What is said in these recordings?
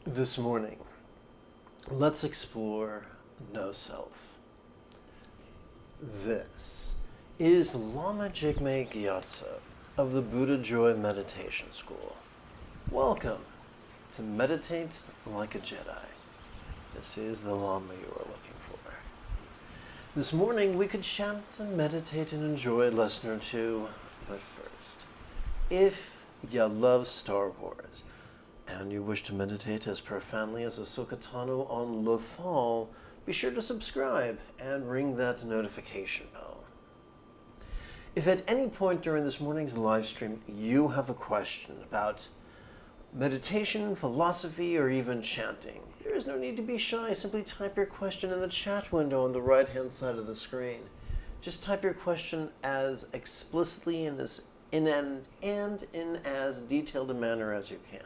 This morning, let's explore no self. This is Lama Jigme Gyatso of the Buddha Joy Meditation School. Welcome to Meditate Like a Jedi. This is the Lama you are looking for. This morning we could chant and meditate and enjoy a lesson or two, but first, if you love Star Wars, and you wish to meditate as profoundly as Ahsoka Tano on Lothal, be sure to subscribe and ring that notification bell. If at any point during this morning's live stream you have a question about meditation, philosophy, or even chanting, there is no need to be shy. Simply type your question in the chat window on the right-hand side of the screen. Just type your question as explicitly and in as detailed a manner as you can.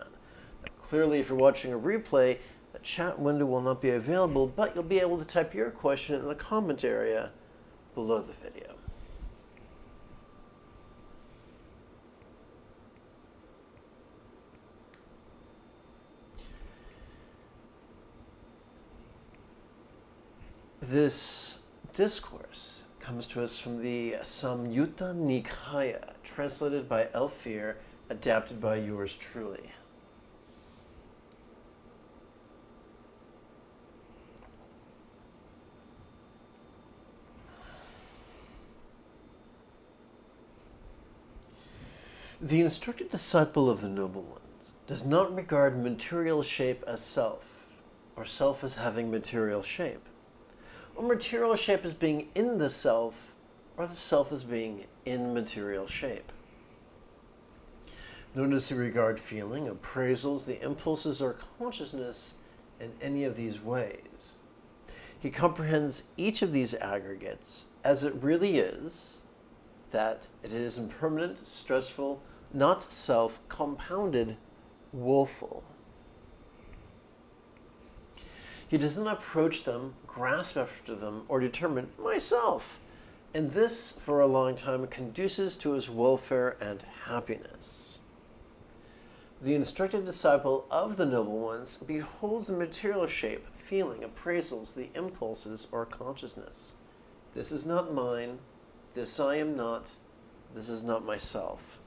Clearly, if you're watching a replay, the chat window will not be available, but you'll be able to type your question in the comment area below the video. This discourse comes to us from the Samyutta Nikaya, translated by Elfir, adapted by yours truly. The instructed disciple of the Noble Ones does not regard material shape as self, or self as having material shape, or material shape as being in the self, or the self as being in material shape. Nor does he regard feeling, appraisals, the impulses, or consciousness in any of these ways. He comprehends each of these aggregates as it really is, that it is impermanent, stressful, not self, compounded, woeful. He does not approach them, grasp after them, or determine myself. And this, for a long time, conduces to his welfare and happiness. The instructed disciple of the Noble Ones beholds the material shape, feeling, appraisals, the impulses, or consciousness. This is not mine. This I am not. This is not myself.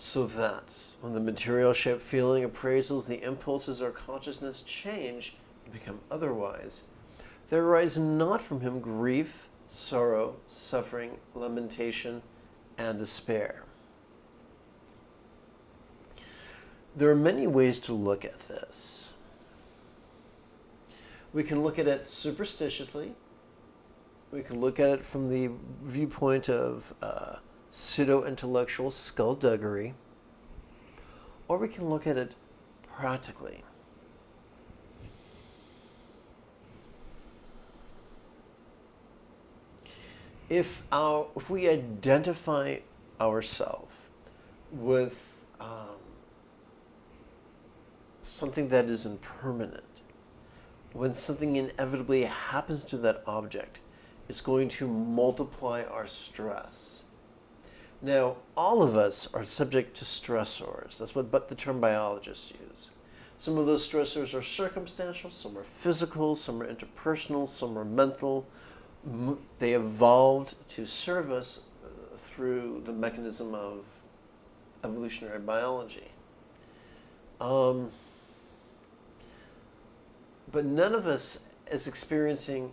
So that when the material shape, feeling, appraisals, the impulses, or consciousness change and become otherwise, there arise not from him grief, sorrow, suffering, lamentation, and despair. There are many ways to look at this. We can look at it superstitiously. We can look at it from the viewpoint of pseudo-intellectual skullduggery, or we can look at it practically. If we identify ourselves with something that is impermanent, when something inevitably happens to that object, it's going to multiply our stress. Now, all of us are subject to stressors. That's what the term biologists use. Some of those stressors are circumstantial, some are physical, some are interpersonal, some are mental. They evolved to serve us through the mechanism of evolutionary biology. But none of us is experiencing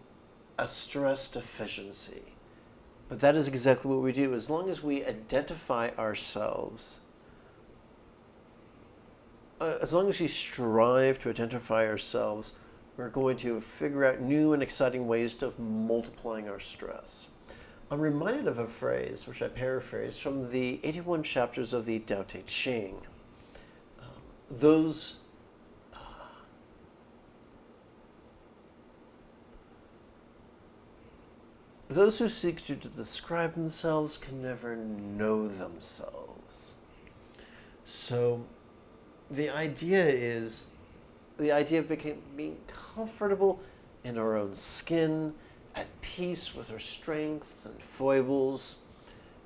a stress deficiency. But that is exactly what we do. As long as we identify ourselves, as long as we strive to identify ourselves, we're going to figure out new and exciting ways of multiplying our stress. I'm reminded of a phrase, which I paraphrase, from the 81 chapters of the Tao Te Ching. Those who seek to describe themselves can never know themselves. So the idea of being comfortable in our own skin, at peace with our strengths and foibles,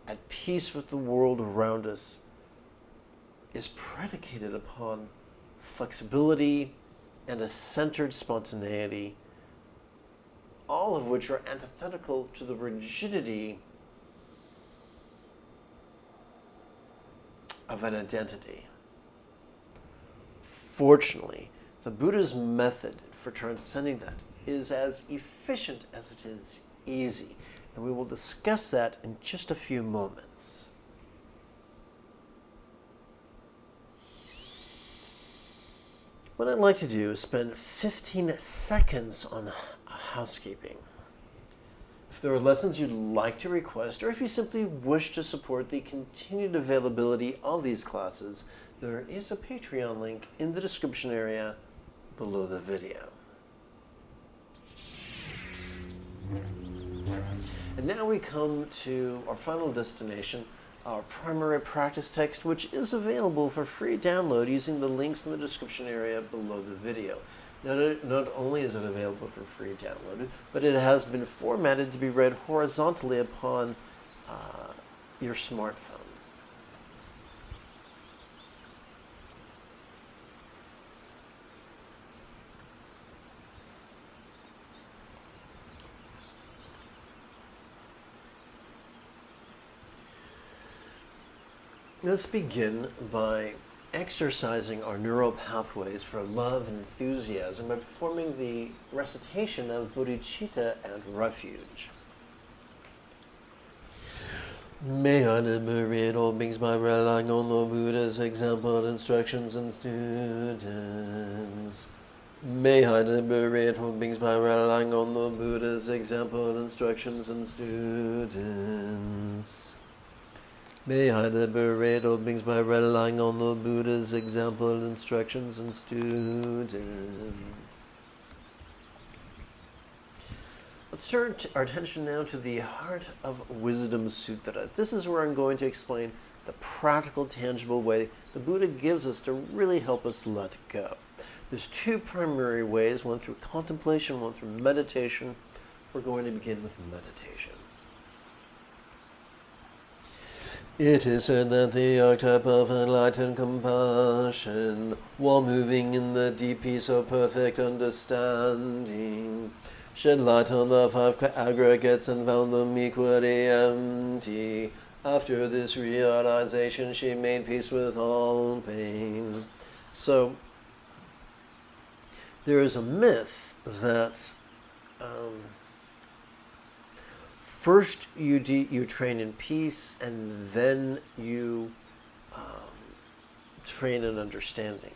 at peace with the world around us, is predicated upon flexibility and a centered spontaneity, all of which are antithetical to the rigidity of an identity. Fortunately, the Buddha's method for transcending that is as efficient as it is easy, and we will discuss that in just a few moments. What I'd like to do is spend 15 seconds on housekeeping. If there are lessons you'd like to request, or if you simply wish to support the continued availability of these classes, there is a Patreon link in the description area below the video. And now we come to our final destination, our primary practice text, which is available for free download using the links in the description area below the video. Not only is it available for free download, but it has been formatted to be read horizontally upon your smartphone. Let's begin by exercising our neural pathways for love and enthusiasm by performing the recitation of bodhicitta and refuge. May I liberate all beings by relying on the Buddha's example, instructions, and students. May I liberate all beings by relying on the Buddha's example, instructions, and students. May I liberate all beings by relying on the Buddha's example, instructions, and students. Let's turn our attention now to the Heart of Wisdom Sutra. This is where I'm going to explain the practical, tangible way the Buddha gives us to really help us let go. There's two primary ways, one through contemplation, one through meditation. We're going to begin with meditation. It is said that the archetype of enlightened compassion, while moving in the deep peace of perfect understanding, shed light on the five aggregates and found them equally empty. After this realization, she made peace with all pain. So, there is a myth that first you train in peace, and then you train in understanding.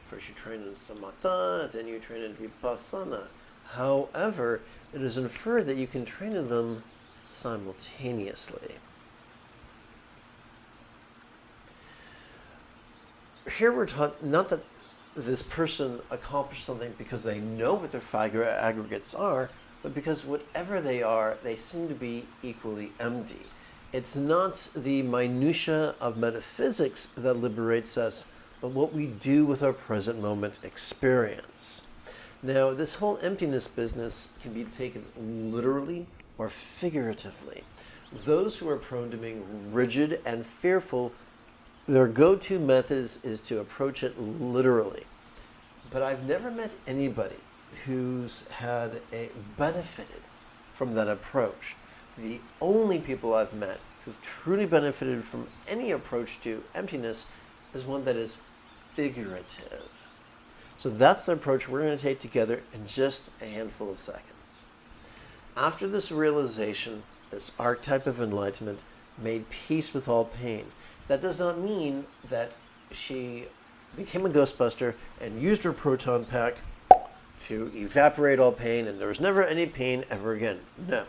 First you train in samatha, then you train in vipassana. However, it is inferred that you can train in them simultaneously. Here we're taught not that this person accomplished something because they know what their five aggregates are, but because whatever they are, they seem to be equally empty. It's not the minutiae of metaphysics that liberates us, but what we do with our present moment experience. Now, this whole emptiness business can be taken literally or figuratively. Those who are prone to being rigid and fearful, their go-to method is to approach it literally. But I've never met anybody who's benefited from that approach. The only people I've met who've truly benefited from any approach to emptiness is one that is figurative. So that's the approach we're going to take together in just a handful of seconds. After this realization, this archetype of enlightenment made peace with all pain. That does not mean that she became a ghostbuster and used her proton pack to evaporate all pain, and there was never any pain ever again. No.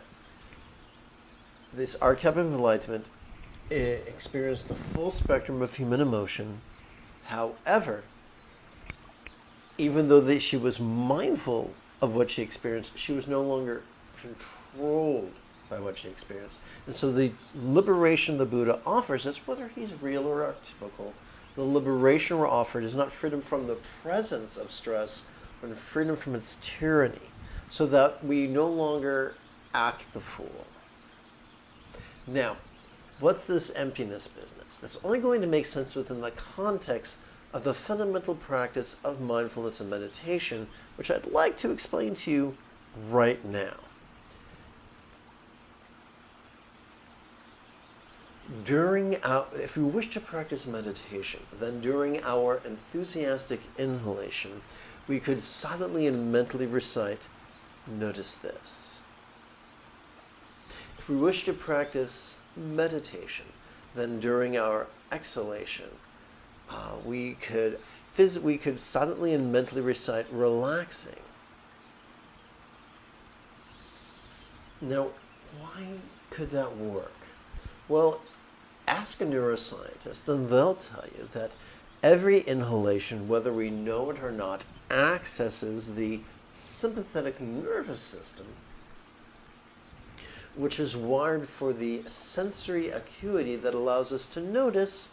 This archetype of enlightenment experienced the full spectrum of human emotion. However, even though she was mindful of what she experienced, she was no longer controlled by what she experienced. And so the liberation the Buddha offers us, whether he's real or archetypical, the liberation we're offered is not freedom from the presence of stress, but freedom from its tyranny, so that we no longer act the fool. Now, what's this emptiness business? That's only going to make sense within the context of the fundamental practice of mindfulness and meditation, which I'd like to explain to you right now. If we wish to practice meditation, then during our enthusiastic inhalation, we could silently and mentally recite, notice this. If we wish to practice meditation, then during our exhalation, we could silently and mentally recite, relaxing. Now, why could that work? Well, ask a neuroscientist and they'll tell you that every inhalation, whether we know it or not, accesses the sympathetic nervous system, which is wired for the sensory acuity that allows us to notice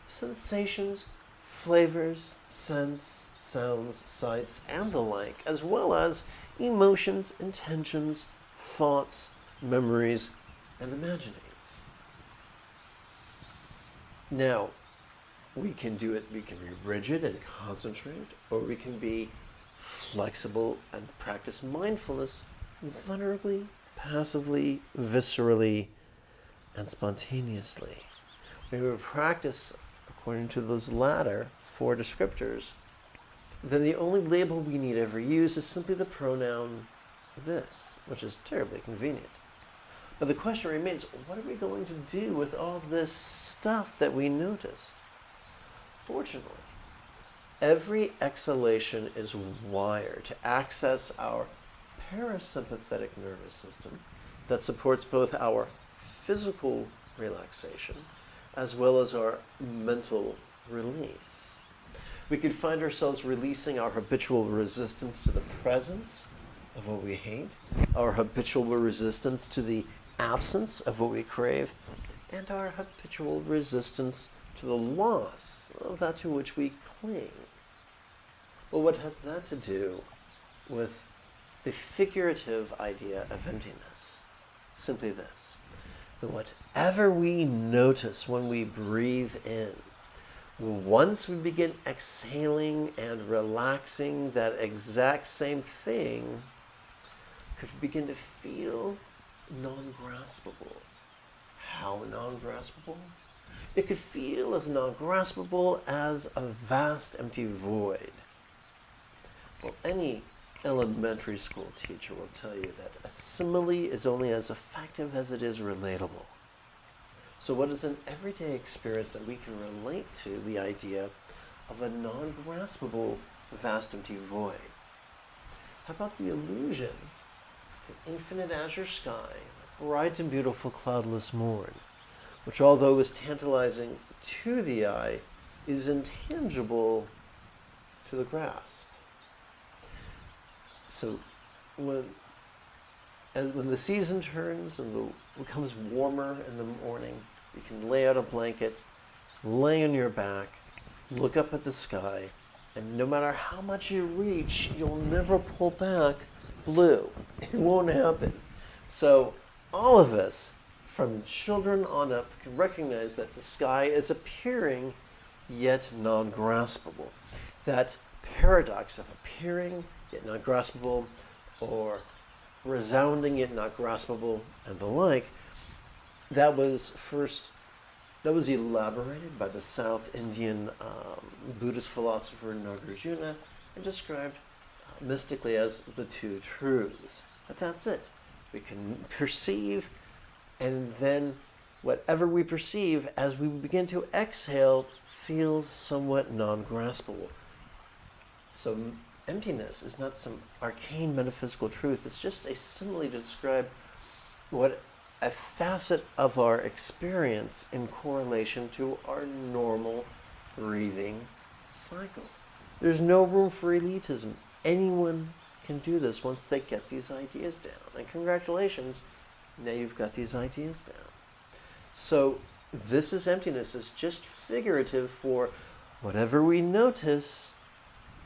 sensations, flavors, scents, sounds, sights, and the like, as well as emotions, intentions, thoughts, memories, and imaginings. Now, we can do it, we can be rigid and concentrate, or we can be flexible and practice mindfulness vulnerably, passively, viscerally, and spontaneously. When we practice according to those latter 4 descriptors, then the only label we need ever use is simply the pronoun this, which is terribly convenient. But the question remains, what are we going to do with all this stuff that we noticed? Fortunately, every exhalation is wired to access our parasympathetic nervous system that supports both our physical relaxation as well as our mental release. We could find ourselves releasing our habitual resistance to the presence of what we hate, our habitual resistance to the absence of what we crave, and our habitual resistance to the loss of that to which we cling. Well, what has that to do with the figurative idea of emptiness? Simply this: that whatever we notice when we breathe in, once we begin exhaling and relaxing, that exact same thing could begin to feel non-graspable. How non-graspable? It could feel as non-graspable as a vast empty void. Well, any elementary school teacher will tell you that a simile is only as effective as it is relatable. So what is an everyday experience that we can relate to the idea of a non-graspable vast empty void? How about the illusion of the infinite azure sky, a bright and beautiful cloudless morn, which, although is tantalizing to the eye, is intangible to the grasp? So when the season turns and becomes warmer in the morning, you can lay out a blanket, lay on your back, look up at the sky, and no matter how much you reach, you'll never pull back blue. It won't happen. So all of us, from children on up, can recognize that the sky is appearing yet non-graspable. That paradox of appearing yet not graspable, or resounding yet not graspable, and the like, that was elaborated by the South Indian Buddhist philosopher Nagarjuna and described mystically as the two truths. But that's it. We can perceive, and then whatever we perceive as we begin to exhale feels somewhat non-graspable. So emptiness is not some arcane metaphysical truth. It's just a simile to describe what a facet of our experience in correlation to our normal breathing cycle. There's no room for elitism. Anyone can do this once they get these ideas down. And congratulations, now you've got these ideas down. So this is emptiness. It's just figurative for whatever we notice,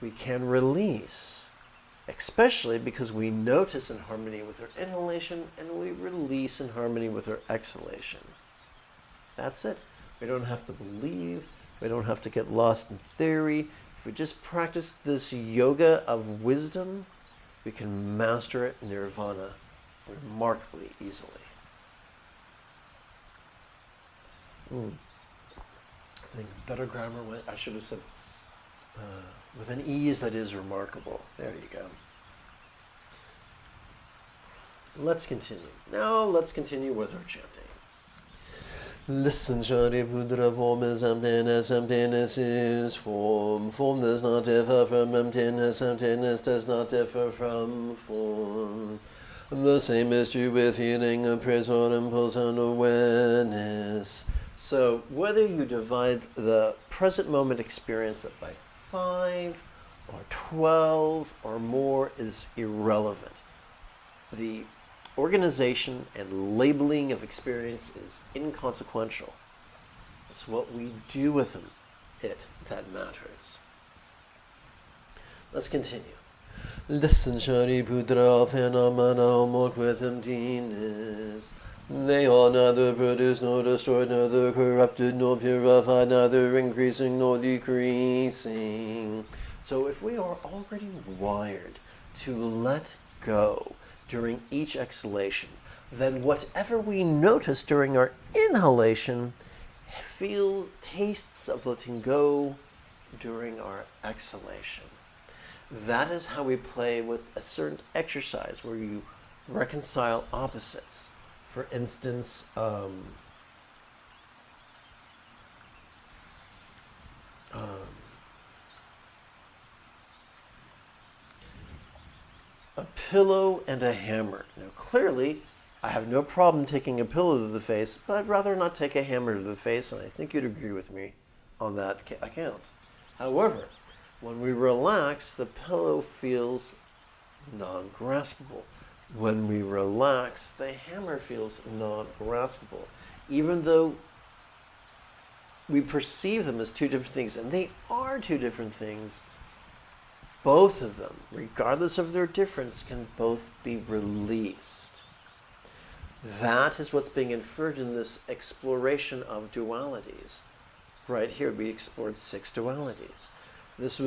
we can release, especially because we notice in harmony with our inhalation and we release in harmony with our exhalation. That's it. We don't have to believe. We don't have to get lost in theory. If we just practice this yoga of wisdom, we can master it, nirvana, remarkably easily. I think better grammar, I should have said, with an ease that is remarkable. There you go. Let's continue. Now let's continue with our chanting. Listen, Shari Pudra, form is emptiness, emptiness is form. Form does not differ from emptiness, emptiness does not differ from form. The same is true with feeling, appraisal, impulse, and awareness. So whether you divide the present moment experience by 5 or 12 or more is irrelevant. The organization and labeling of experience is inconsequential. It's what we do with it that matters. Let's continue. Listen, Shariputra, phenomena homework with emptiness. They are neither produced nor destroyed, neither corrupted nor purified, neither increasing nor decreasing. So if we are already wired to let go during each exhalation, then whatever we notice during our inhalation, feel tastes of letting go during our exhalation. That is how we play with a certain exercise where you reconcile opposites. For instance, a pillow and a hammer. Now, clearly, I have no problem taking a pillow to the face, but I'd rather not take a hammer to the face, and I think you'd agree with me on that account. However, when we relax, the pillow feels non-graspable. When we relax, the hammer feels non-graspable, even though we perceive them as two different things, and they are two different things. Both of them, regardless of their difference, can both be released. That is what's being inferred in this exploration of dualities. Right here, we explored 6 dualities. This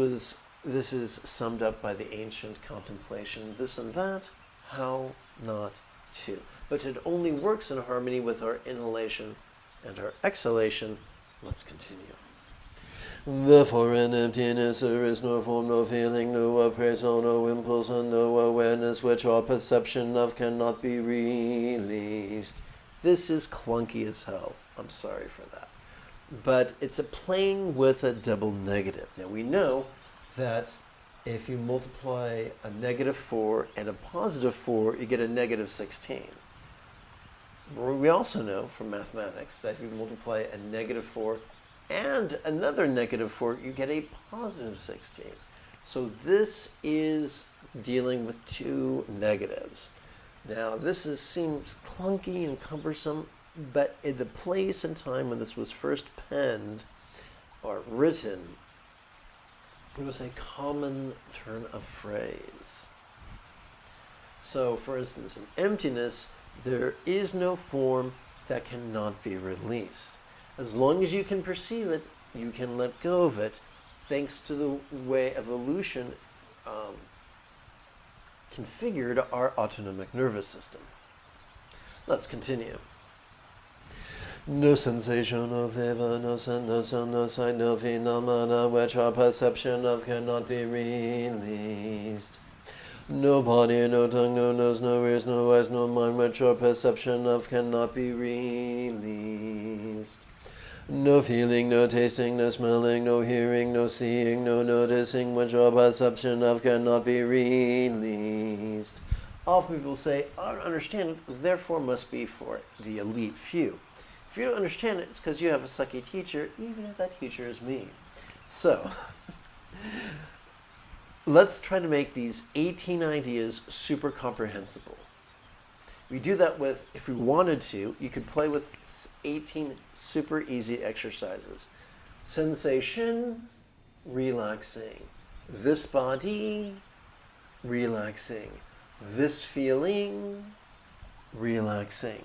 is summed up by the ancient contemplation, this and that, how not to. But it only works in harmony with our inhalation and our exhalation. Let's continue. Therefore in emptiness there is no form, no feeling, no appraisal, no impulse, and no awareness, which our perception of cannot be released. This is clunky as hell. I'm sorry for that. But it's a playing with a double negative. Now we know that if you multiply a -4 and a +4, you get a -16. We also know from mathematics that if you multiply a -4 and another -4, you get a +16. So this is dealing with 2 negatives. Now this seems clunky and cumbersome, but in the place and time when this was first penned or written, it was a common turn of phrase. So, for instance, in emptiness, there is no form that cannot be released. As long as you can perceive it, you can let go of it, thanks to the way evolution configured our autonomic nervous system. Let's continue. No sensation of flavor, no scent, no sound, no sight, no phenomena which our perception of cannot be released. No body, no tongue, no nose, no ears, no eyes, no mind which our perception of cannot be released. No feeling, no tasting, no smelling, no hearing, no seeing, no noticing which our perception of cannot be released. Often people say, I don't understand it, therefore must be for the elite few. If you don't understand it, it's because you have a sucky teacher, even if that teacher is me. So, let's try to make these 18 ideas super comprehensible. We do that with, if we wanted to, you could play with 18 super easy exercises. Sensation, relaxing. This body, relaxing. This feeling, relaxing.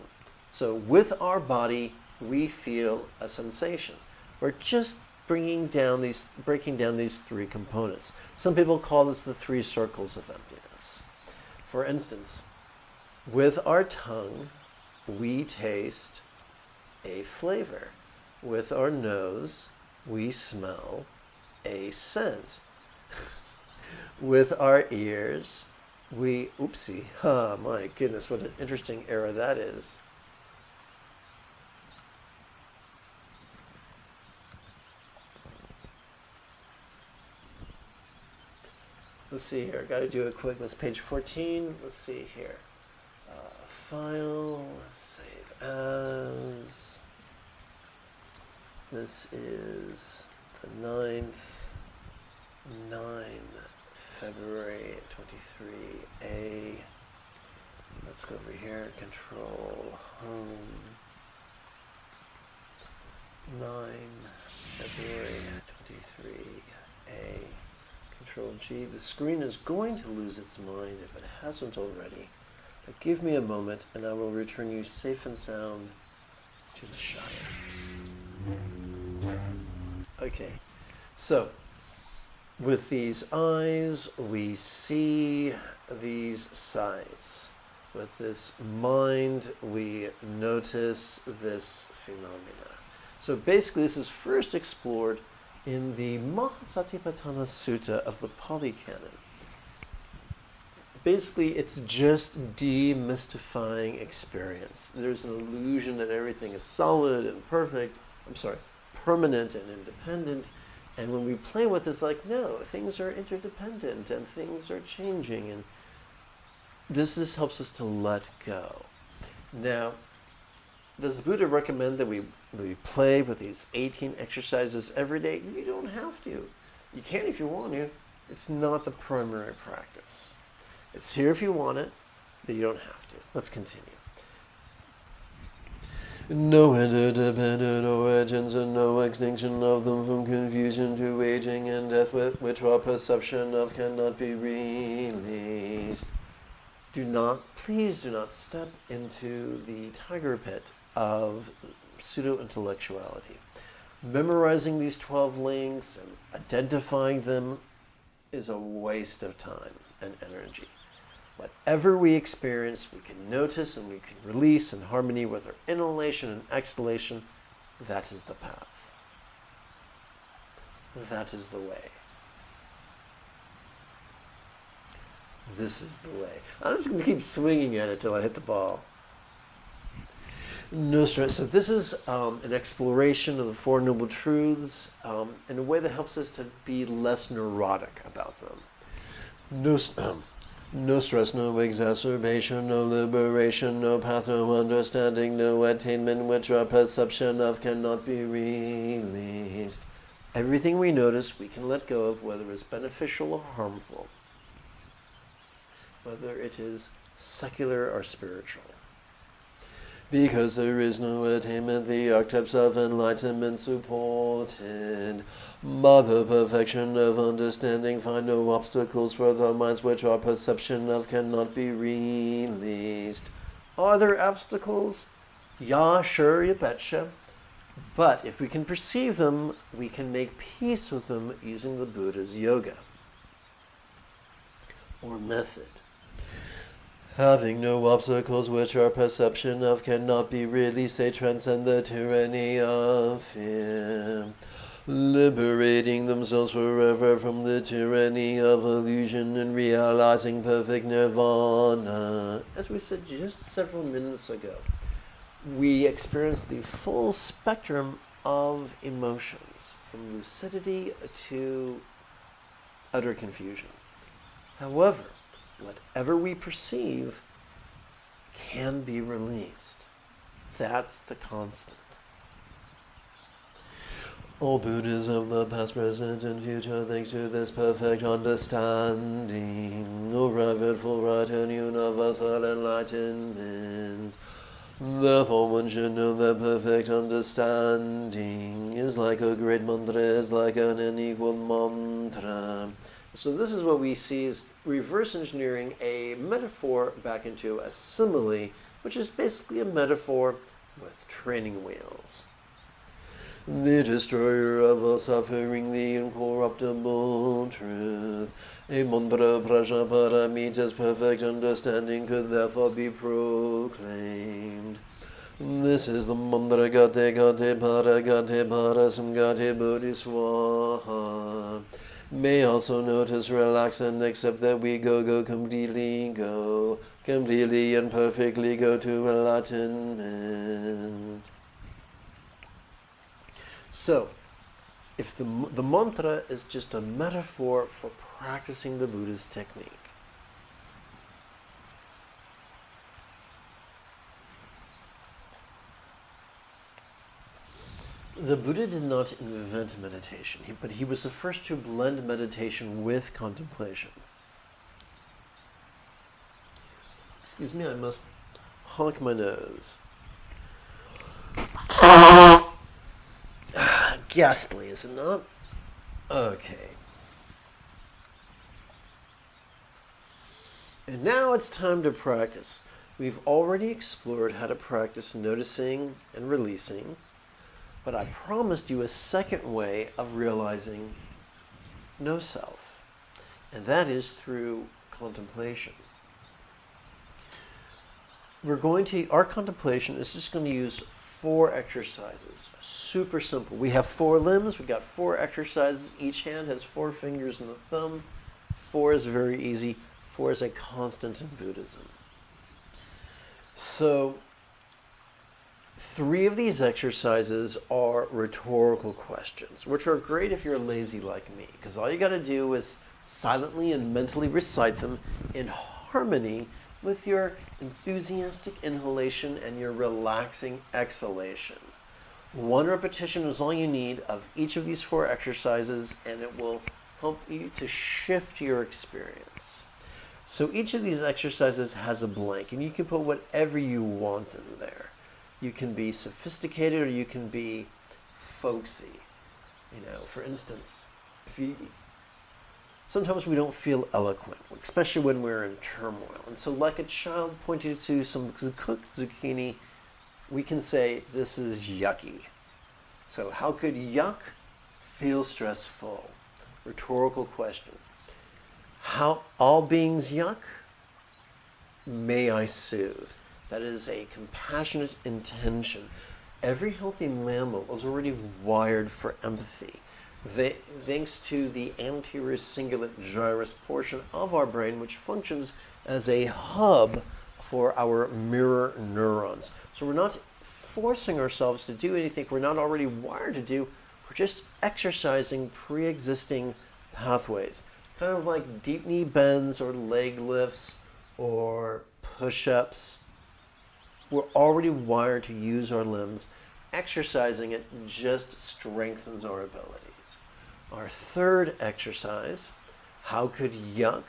So with our body, we feel a sensation. We're just breaking down these three components. Some people call this the three circles of emptiness. For instance, with our tongue, we taste a flavor. With our nose, we smell a scent. With our ears, my goodness, what an interesting error that is. Let's see here, got to do it quick. That's page 14. Let's see here. File, save as. This is the 9 February 23A. Let's go over here, control home. 9 February 23A. Control G. The screen is going to lose its mind if it hasn't already. But give me a moment and I will return you safe and sound to the Shire. Okay, so with these eyes we see these sights. With this mind we notice this phenomena. So basically this is first explored in the Mahasatipatthana Sutta of the Pali Canon. Basically, it's just demystifying experience. There's an illusion that everything is solid and permanent and independent. And when we play with it, it's like, no, things are interdependent and things are changing. And this helps us to let go. Now, does the Buddha recommend that we play with these 18 exercises every day? You don't have to. You can if you want to. It's not the primary practice. It's here if you want it, but you don't have to. Let's continue. No interdependent origins and no extinction of them, from confusion to aging and death, which our perception of cannot be released. Please do not step into the tiger pit of pseudo-intellectuality. Memorizing these 12 links and identifying them is a waste of time and energy. Whatever we experience, we can notice and we can release in harmony with our inhalation and exhalation. That is the path. That is the way. This is the way. I'm just going to keep swinging at it till I hit the ball. No stress. So this is an exploration of the Four Noble Truths in a way that helps us to be less neurotic about them. No stress, no exacerbation, no liberation, no path, no understanding, no attainment, which our perception of cannot be released. Everything we notice, we can let go of, whether it's beneficial or harmful, whether it is secular or spiritual. Because there is no attainment, the archetypes of enlightenment supported. By the perfection of understanding, find no obstacles for the minds which our perception of cannot be released. Are there obstacles? Yeah, sure, you betcha. But if we can perceive them, we can make peace with them using the Buddha's yoga or method. Having no obstacles which our perception of cannot be released, they transcend the tyranny of fear, liberating themselves forever from the tyranny of illusion and realizing perfect nirvana. As we said just several minutes ago, we experience the full spectrum of emotions, from lucidity to utter confusion. However, whatever we perceive can be released. That's the constant. All Buddhas of the past, present, and future, thanks to this perfect understanding, arrive at full right and universal enlightenment. Therefore one should know that perfect understanding is like a great mantra, is like an unequal mantra. So this is what we see is reverse engineering a metaphor back into a simile, which is basically a metaphor with training wheels. The destroyer of all suffering, the incorruptible truth. A mantra prajnaparamita's perfect understanding could therefore be proclaimed. This is the mantra gate gate para samgate bodhiswaha. May also notice, relax, and accept that we go completely and perfectly go to enlightenment. So, if the mantra is just a metaphor for practicing the Buddha's technique, the Buddha did not invent meditation, but he was the first to blend meditation with contemplation. Excuse me, I must honk my nose. Ghastly, is it not? Okay. And now it's time to practice. We've already explored how to practice noticing and releasing, but I promised you a second way of realizing no self, and that is through contemplation. Our contemplation is just going to use 4 exercises. Super simple. We have 4 limbs. We've got 4 exercises. Each hand has 4 fingers and a thumb. 4 is very easy. 4 is a constant in Buddhism. So 3 of these exercises are rhetorical questions, which are great if you're lazy like me, because all you got to do is silently and mentally recite them in harmony with your enthusiastic inhalation and your relaxing exhalation. 1 repetition is all you need of each of these 4 exercises, and it will help you to shift your experience. So each of these exercises has a blank, and you can put whatever you want in there. You can be sophisticated or you can be folksy. For instance, sometimes we don't feel eloquent, especially when we're in turmoil. And so like a child pointing to some cooked zucchini, we can say, this is yucky. So how could yuck feel stressful? Rhetorical question. How all beings yuck? May I soothe? That is a compassionate intention. Every healthy mammal is already wired for empathy. Thanks to the anterior cingulate gyrus portion of our brain, which functions as a hub for our mirror neurons. So we're not forcing ourselves to do anything we're not already wired to do. We're just exercising pre-existing pathways. Kind of like deep knee bends or leg lifts or push-ups. We're already wired to use our limbs. Exercising it just strengthens our abilities. Our 3rd exercise, how could yuck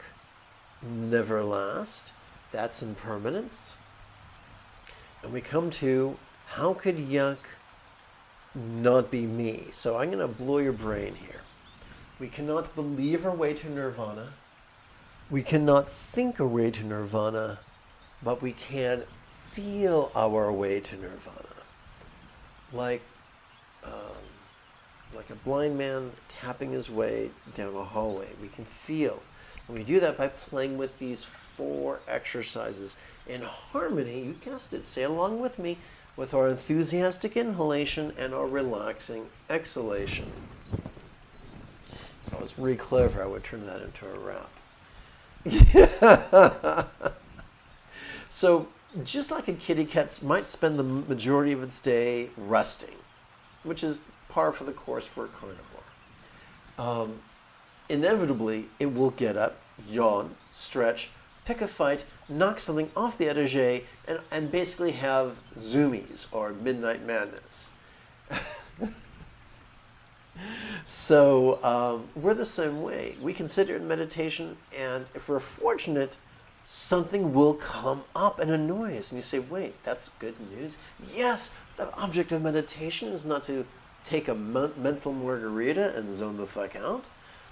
never last? That's impermanence. And we come to, how could yuck not be me? So I'm going to blow your brain here. We cannot believe our way to nirvana. We cannot think our way to nirvana, but we can feel our way to nirvana. Like a blind man tapping his way down a hallway. We can feel. And we do that by playing with these 4 exercises in harmony, you guessed it, say along with me, with our enthusiastic inhalation and our relaxing exhalation. If I was really clever, I would turn that into a rap. So, just like a kitty cat might spend the majority of its day resting, which is par for the course for a carnivore, inevitably it will get up, yawn, stretch, pick a fight, knock something off the etagere, and basically have zoomies or midnight madness. So we're the same way. We consider it meditation, and if we're fortunate, something will come up and annoy us. And you say, wait, that's good news. Yes, the object of meditation is not to take a mental margarita and zone the fuck out.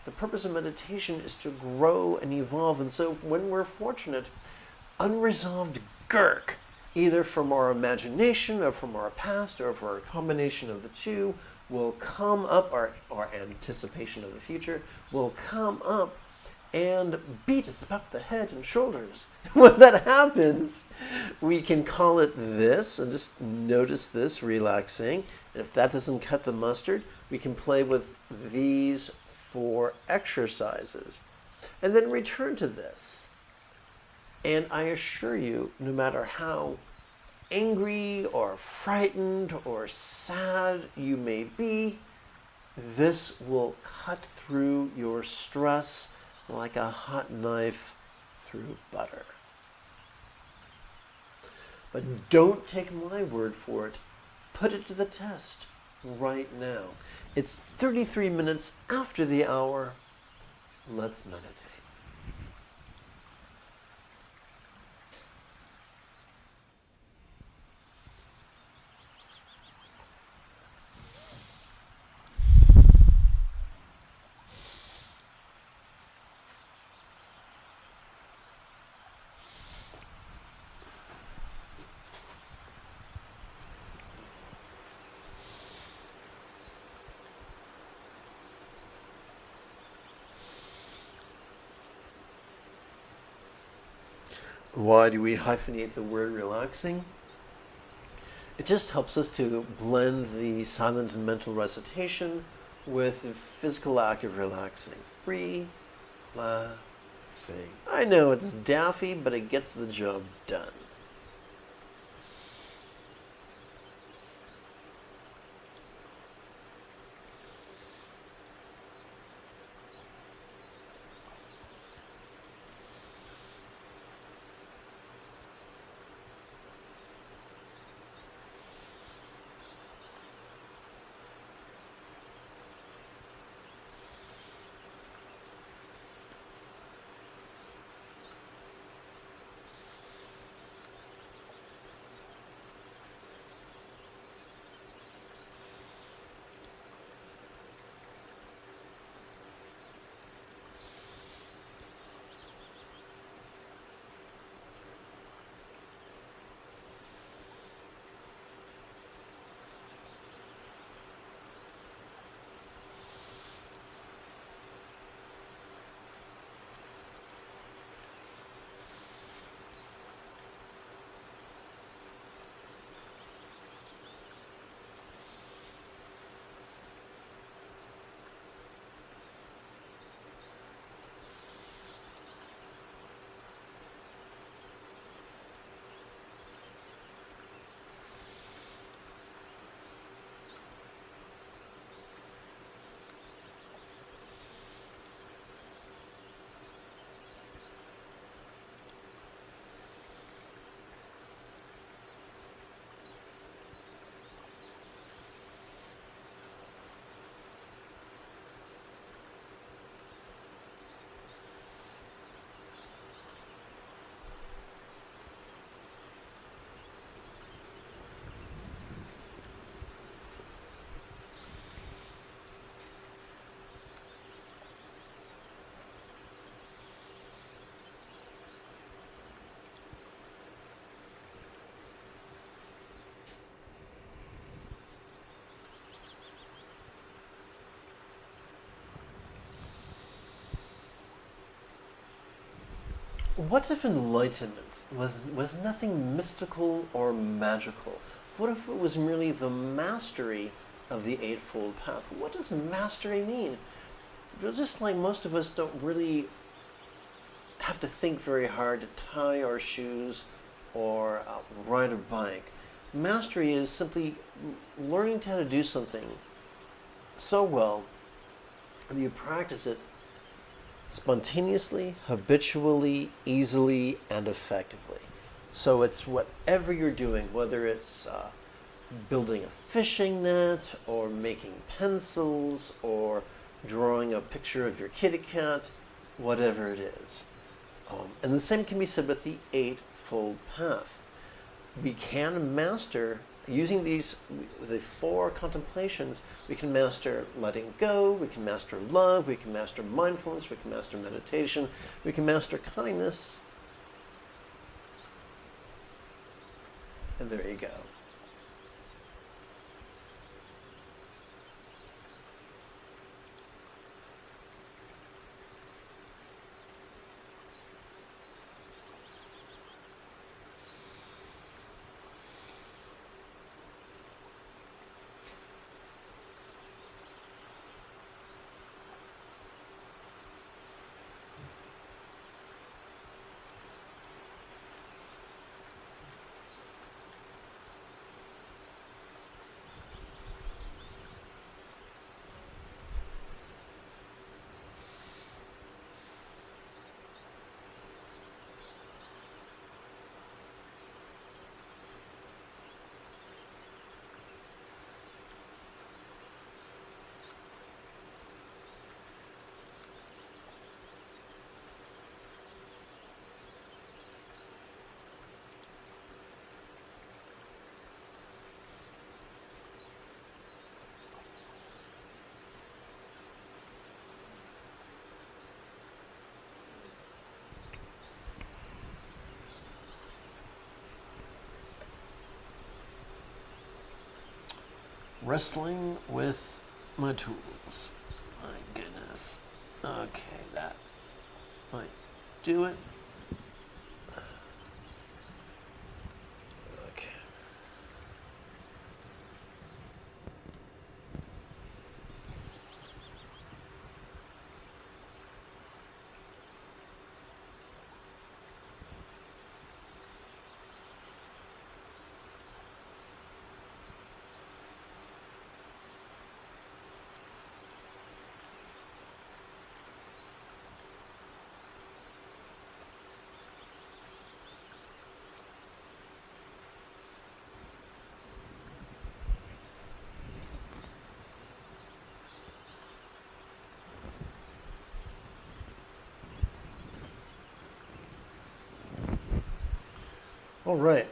The purpose of meditation is to grow and evolve. And so when we're fortunate, unresolved gurk either from our imagination or from our past or from a combination of the two, will come up, our anticipation of the future, will come up and beat us about the head and shoulders. When that happens, we can call it this, and just notice this relaxing. And if that doesn't cut the mustard, we can play with these 4 exercises. And then return to this. And I assure you, no matter how angry or frightened or sad you may be, this will cut through your stress like a hot knife through butter. But don't take my word for it. Put it to the test right now. It's 33 minutes after the hour. Let's meditate. Why do we hyphenate the word relaxing? It just helps us to blend the silent and mental recitation with the physical act of relaxing. Relaxing. I know it's daffy, but it gets the job done. What if enlightenment was nothing mystical or magical? What if it was merely the mastery of the Eightfold Path? What does mastery mean? Just like most of us don't really have to think very hard to tie our shoes or ride a bike. Mastery is simply learning how to do something so well that you practice it spontaneously, habitually, easily, and effectively. So it's whatever you're doing, whether it's building a fishing net, or making pencils, or drawing a picture of your kitty cat, whatever it is. And the same can be said with the Eightfold Path. We can master, using the 4 contemplations, we can master letting go, we can master love, we can master mindfulness, we can master meditation, we can master kindness. And there you go. Wrestling with my tools. My goodness. Okay, that might do it. Okay. All right.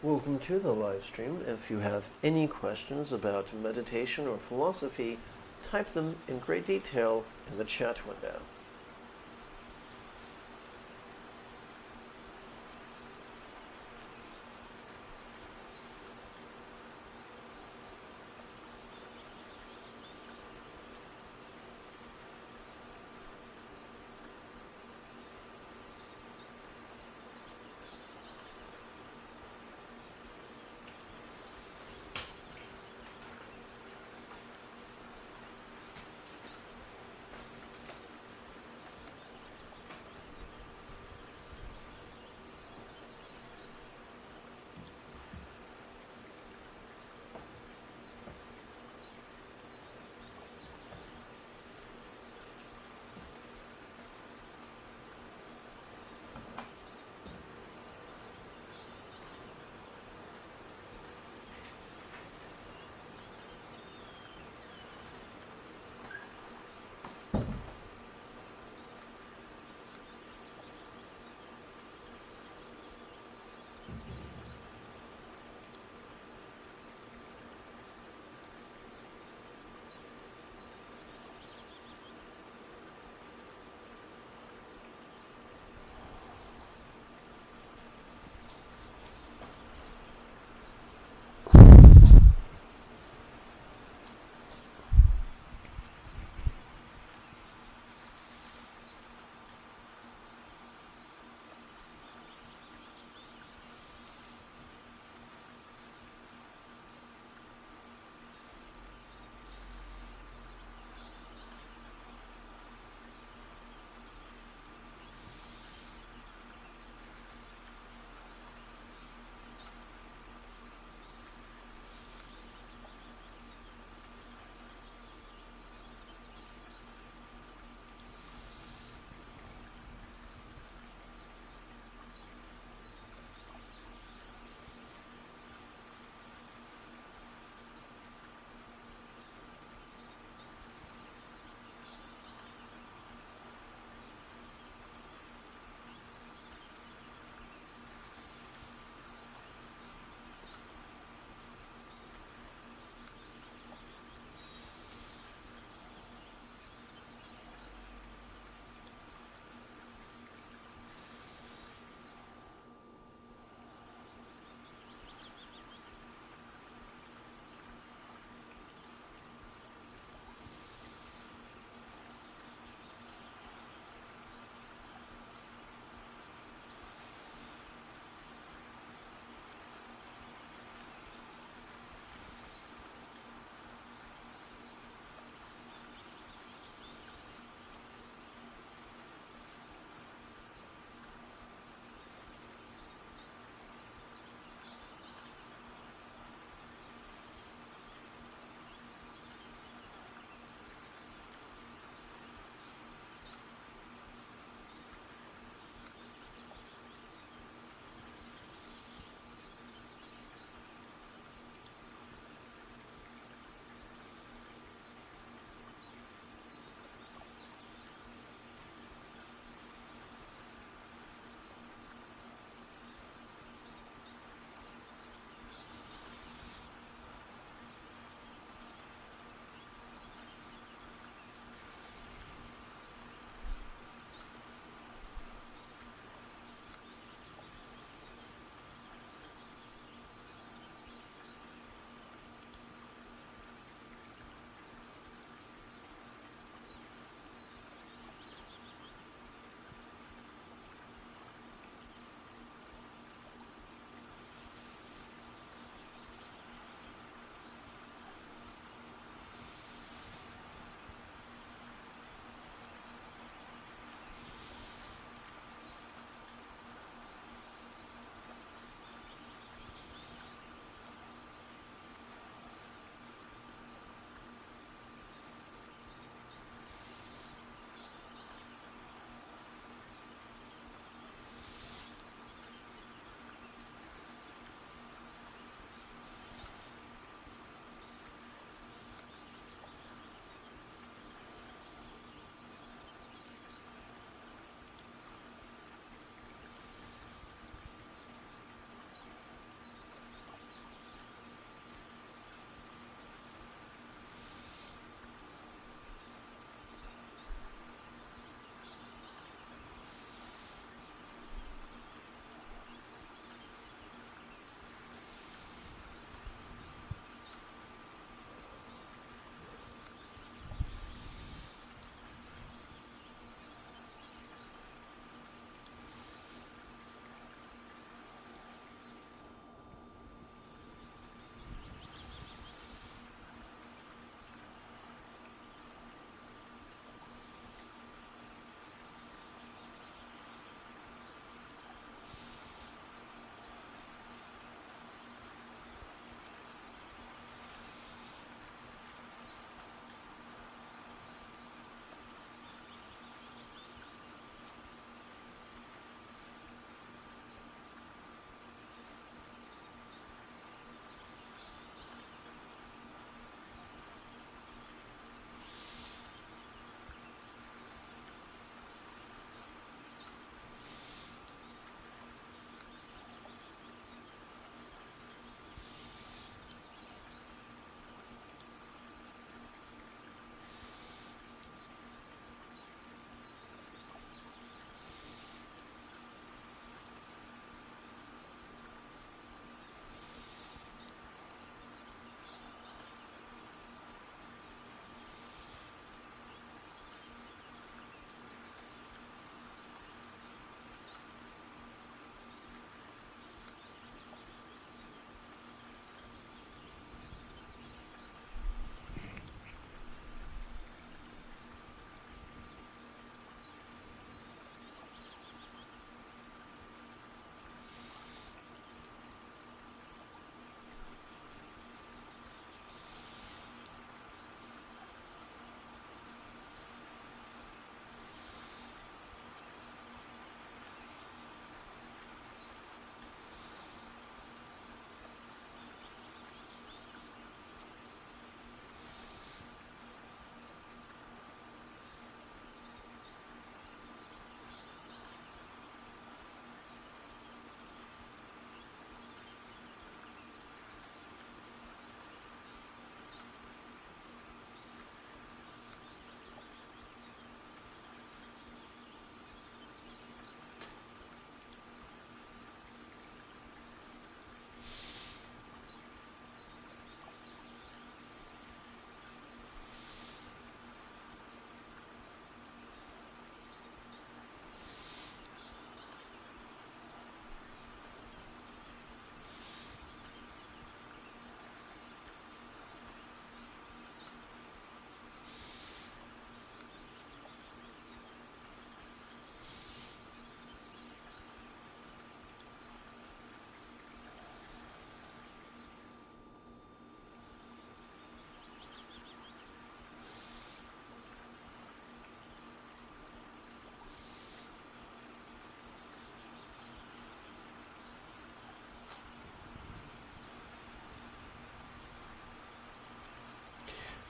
Welcome to the live stream. If you have any questions about meditation or philosophy, type them in great detail in the chat window.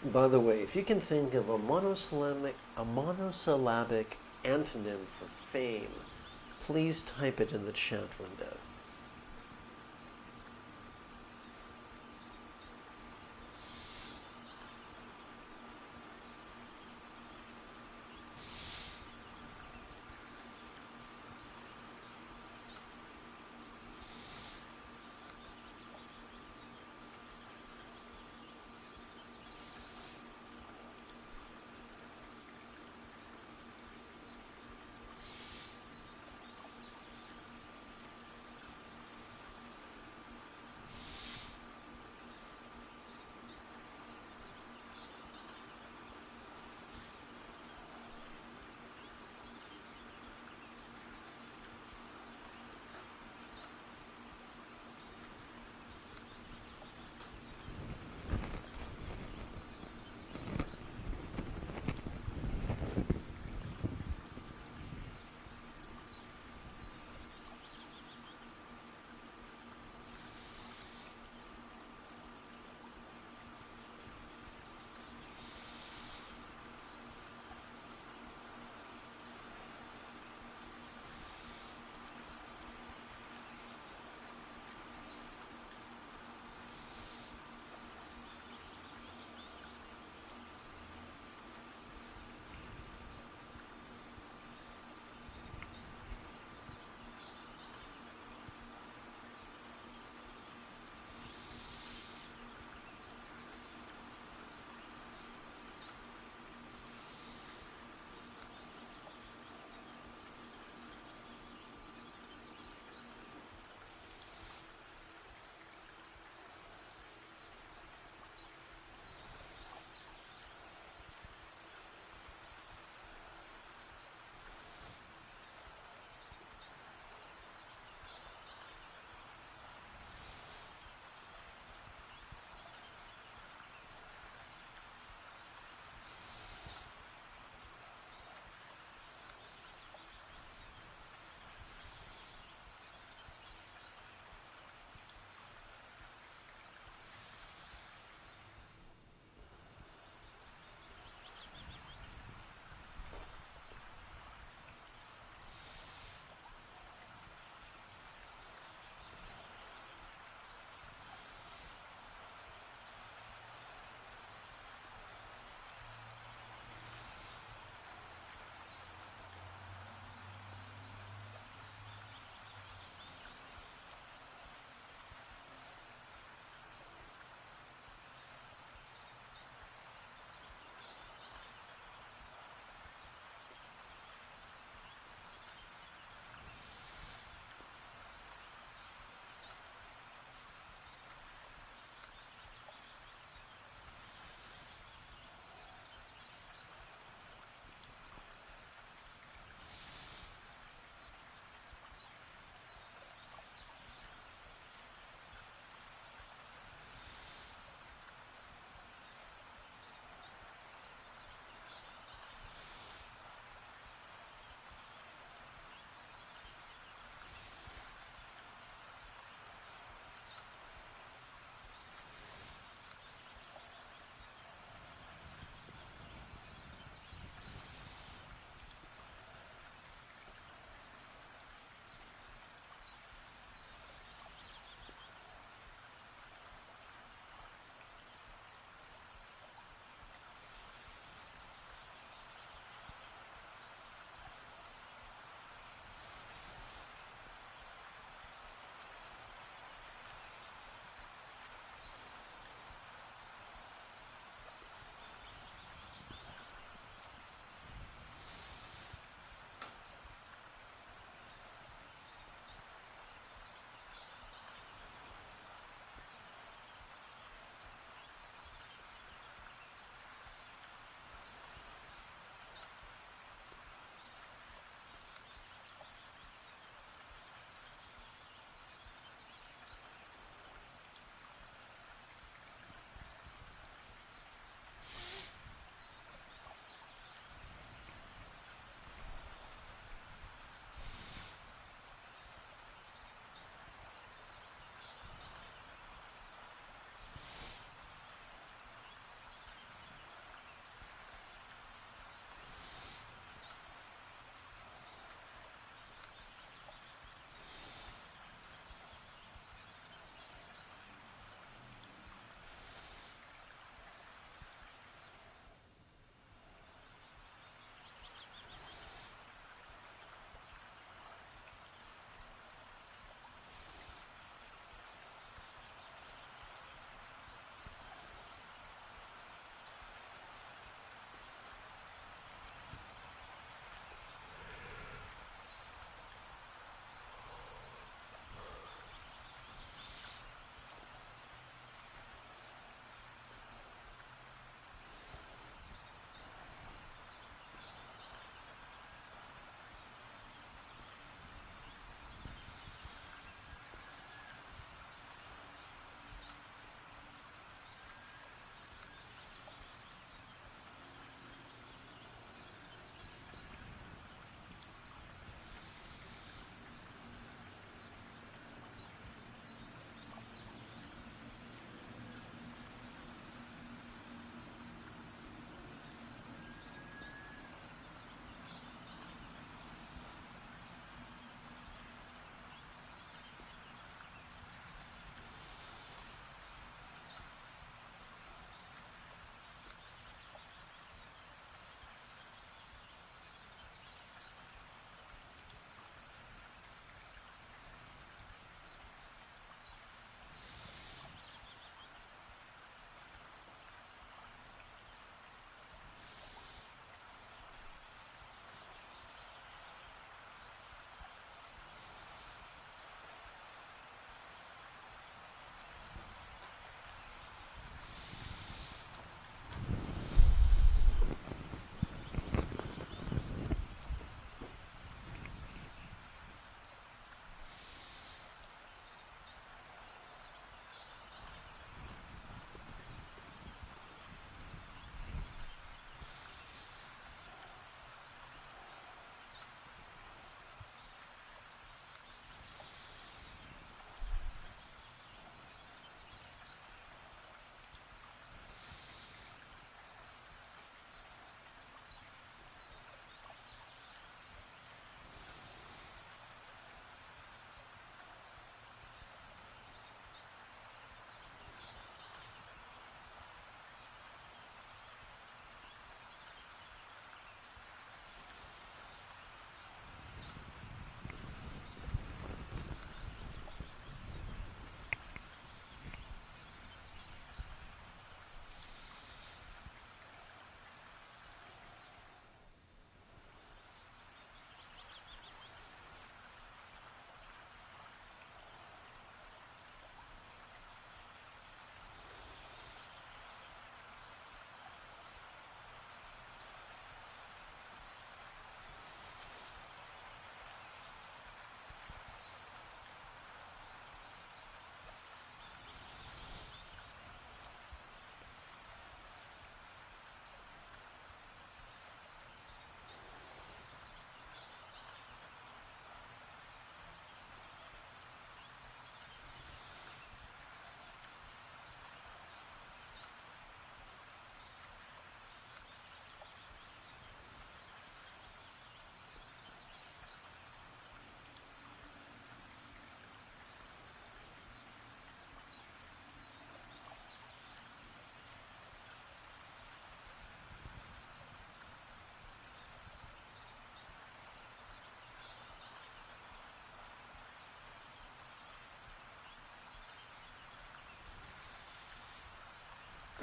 By the way, if you can think of a monosyllabic antonym for fame, please type it in the chat window.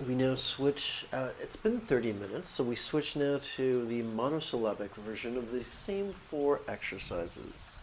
we now switch, it's been 30 minutes, so we switch now to the monosyllabic version of the same 4 exercises.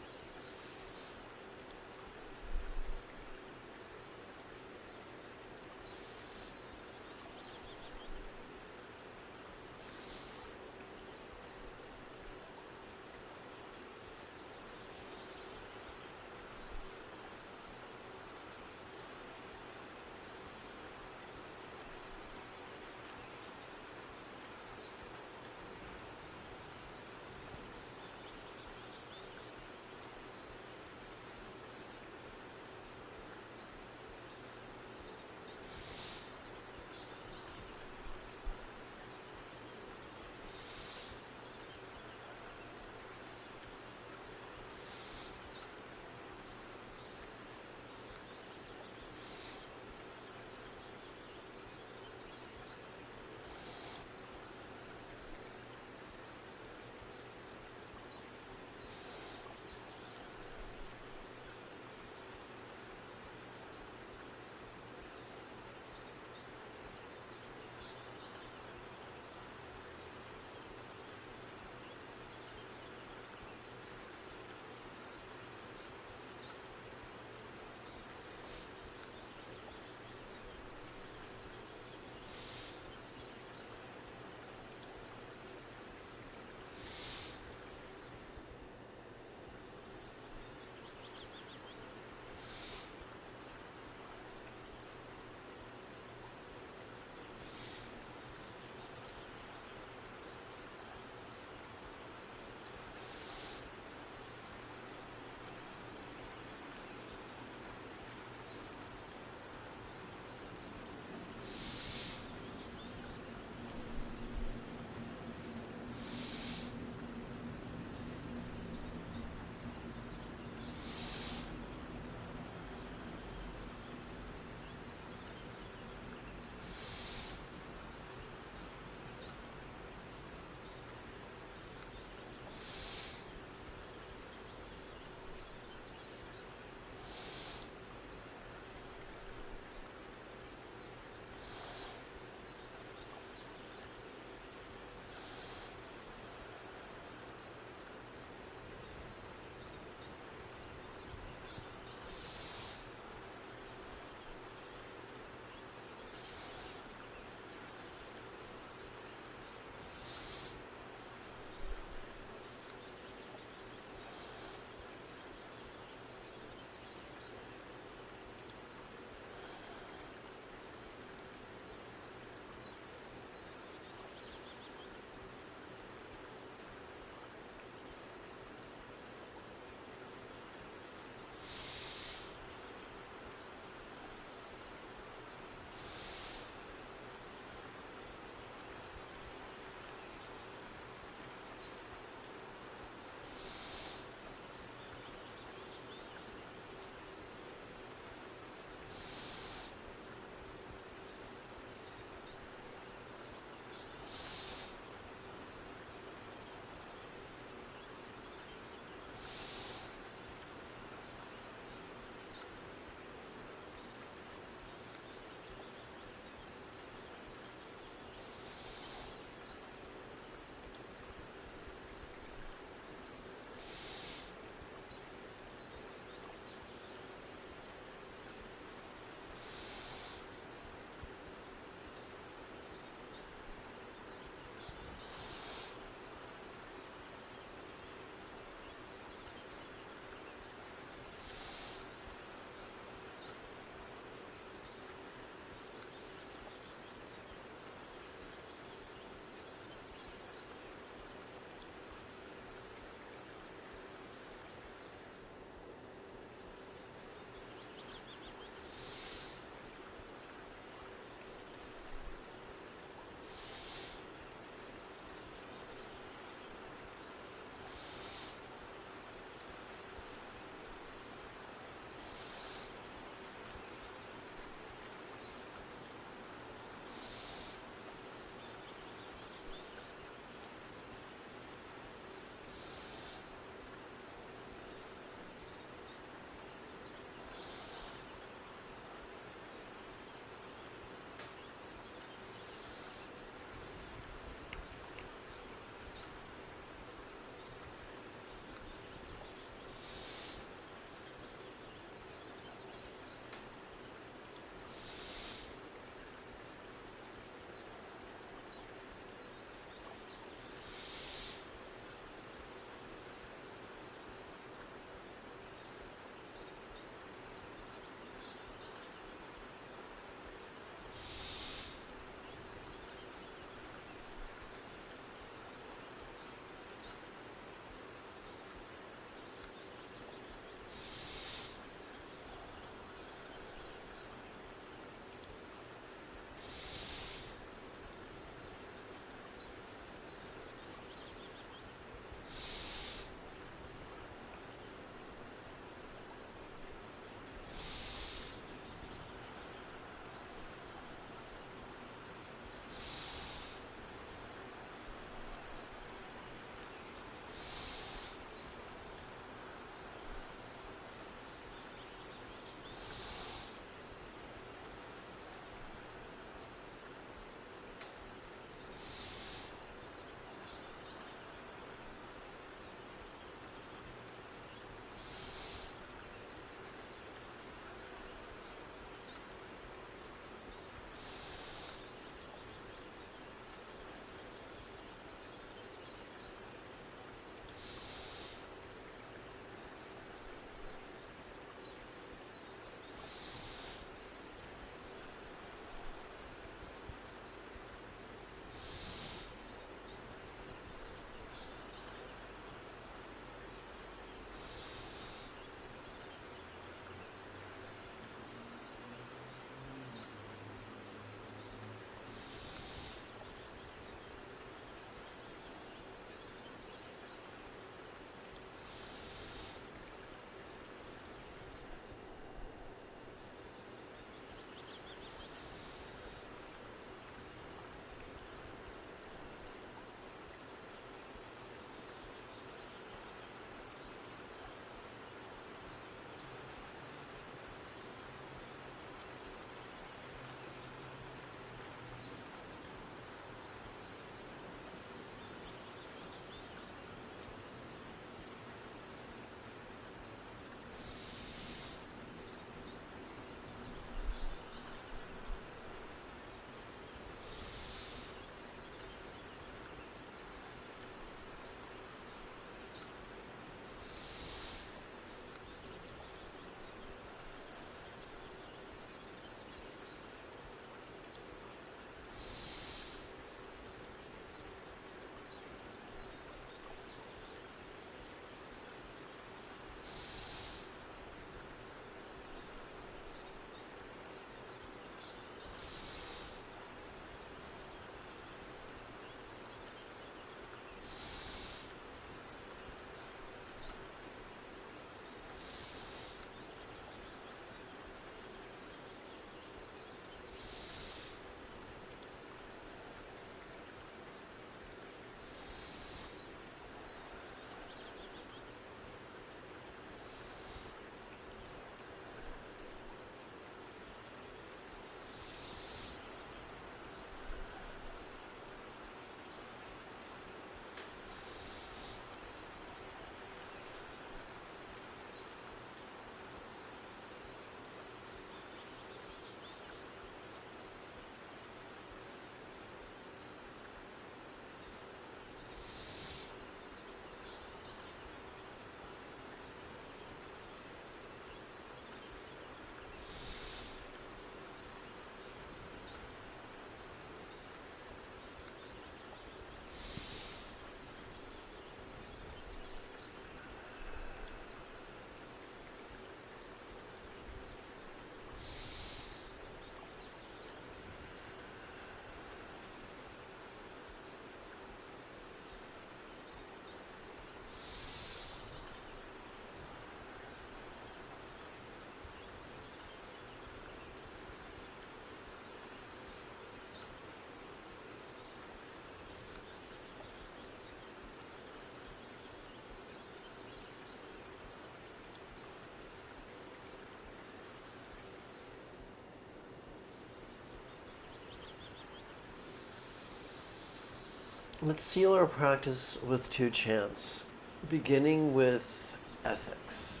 Let's seal our practice with 2 chants, beginning with ethics.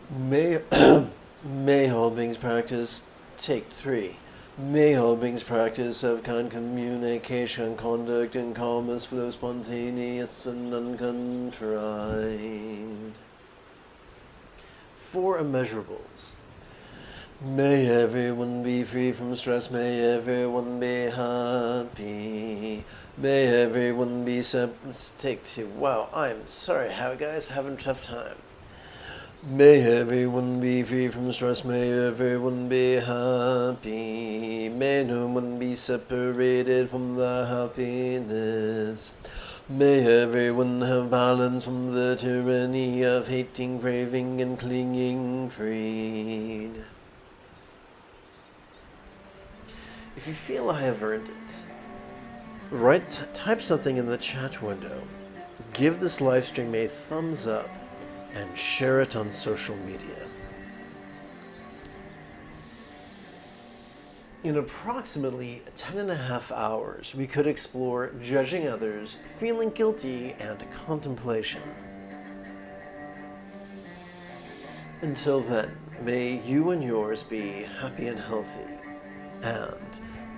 May, may all beings practice, take 3. May all beings practice have kind communication, conduct, and calmness, flow spontaneous and uncontrived. 4 immeasurables. May everyone be free from stress, may everyone be happy, may everyone be take 2. Wow, I'm sorry, how guys, having a tough time. May everyone be free from stress, may everyone be happy, may no one be separated from the happiness. May everyone have balance from the tyranny of hating, craving, and clinging freed. If you feel I have earned it, type something in the chat window, give this live stream a thumbs up, and share it on social media. In approximately 10.5 hours, we could explore judging others, feeling guilty, and contemplation. Until then, may you and yours be happy and healthy. And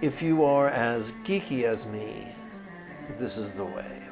if you are as geeky as me, this is the way.